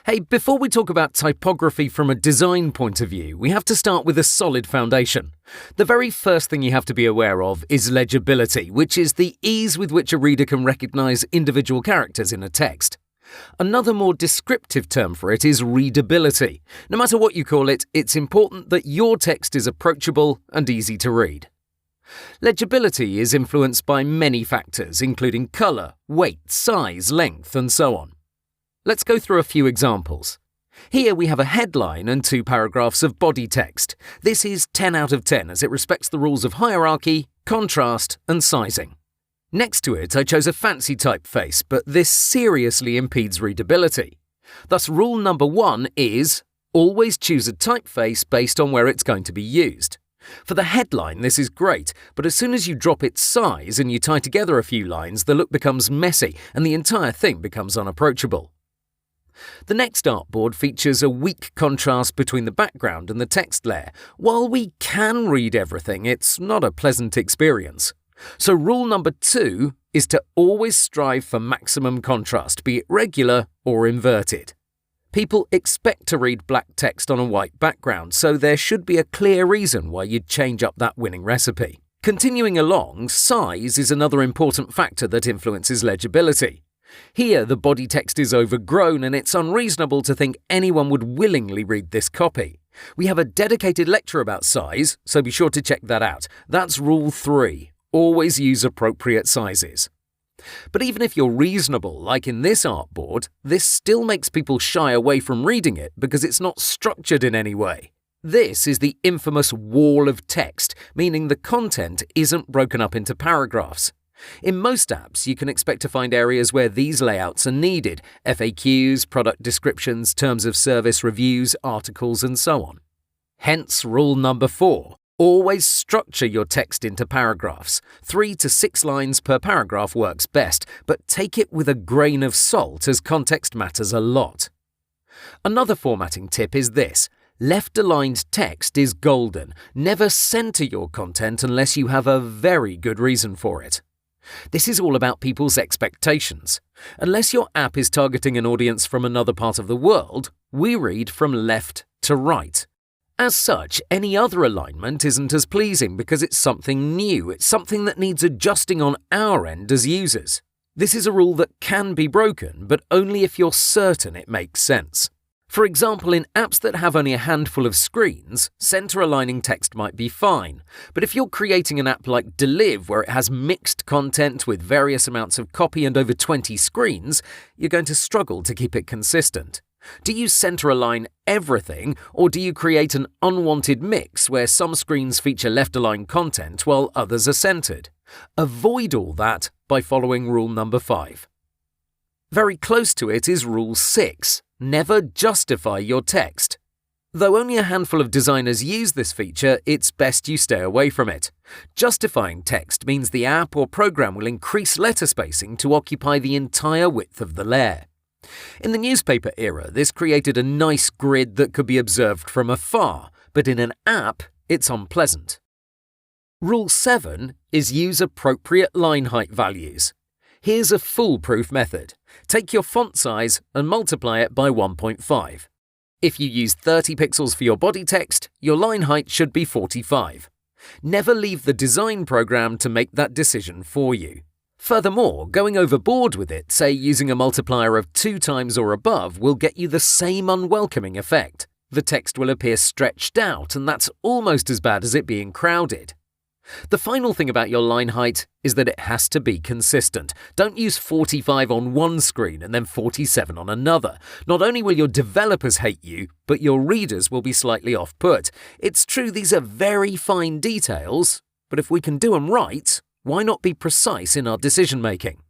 Hey, before we talk about typography from a design point of view, we have to start with a solid foundation. The very first thing you have to be aware of is legibility, which is the ease with which a reader can recognize individual characters in a text. Another more descriptive term for it is readability. No matter what you call it, it's important that your text is approachable and easy to read. Legibility is influenced by many factors, including color, weight, size, length, and so on. Let's go through a few examples. Here we have a headline and 2 paragraphs of body text. This is 10 out of 10 as it respects the rules of hierarchy, contrast, and sizing. Next to it, I chose a fancy typeface, but this seriously impedes readability. Thus, rule number 1 is always choose a typeface based on where it's going to be used. For the headline, this is great, but as soon as you drop its size and you tie together a few lines, the look becomes messy and the entire thing becomes unapproachable. The next artboard features a weak contrast between the background and the text layer. While we can read everything, it's not a pleasant experience. So rule number 2 is to always strive for maximum contrast, be it regular or inverted. People expect to read black text on a white background, so there should be a clear reason why you'd change up that winning recipe. Continuing along, size is another important factor that influences legibility. Here, the body text is overgrown and it's unreasonable to think anyone would willingly read this copy. We have a dedicated lecture about size, so be sure to check that out. That's rule 3. Always use appropriate sizes. But even if you're reasonable, like in this artboard, this still makes people shy away from reading it because it's not structured in any way. This is the infamous wall of text, meaning the content isn't broken up into paragraphs. In most apps, you can expect to find areas where these layouts are needed: FAQs, product descriptions, terms of service, reviews, articles, and so on. Hence rule number 4. Always structure your text into paragraphs. 3 to 6 lines per paragraph works best, but take it with a grain of salt as context matters a lot. Another formatting tip is this. Left-aligned text is golden. Never center your content unless you have a very good reason for it. This is all about people's expectations. Unless your app is targeting an audience from another part of the world, we read from left to right. As such, any other alignment isn't as pleasing because it's something new, it's something that needs adjusting on our end as users. This is a rule that can be broken, but only if you're certain it makes sense. For example, in apps that have only a handful of screens, center-aligning text might be fine. But if you're creating an app like Deliv, where it has mixed content with various amounts of copy and over 20 screens, you're going to struggle to keep it consistent. Do you center-align everything, or do you create an unwanted mix where some screens feature left-aligned content while others are centered? Avoid all that by following rule number 5. Very close to it is rule 6. Never justify your text. Though only a handful of designers use this feature, it's best you stay away from it. Justifying text means the app or program will increase letter spacing to occupy the entire width of the layer. In the newspaper era, this created a nice grid that could be observed from afar, but in an app, it's unpleasant. Rule 7 is use appropriate line height values. Here's a foolproof method. Take your font size and multiply it by 1.5. If you use 30 pixels for your body text, your line height should be 45. Never leave the design program to make that decision for you. Furthermore, going overboard with it, say using a multiplier of 2 times or above, will get you the same unwelcoming effect. The text will appear stretched out, and that's almost as bad as it being crowded. The final thing about your line height is that it has to be consistent. Don't use 45 on one screen and then 47 on another. Not only will your developers hate you, but your readers will be slightly off-put. It's true these are very fine details, but if we can do them right, why not be precise in our decision-making?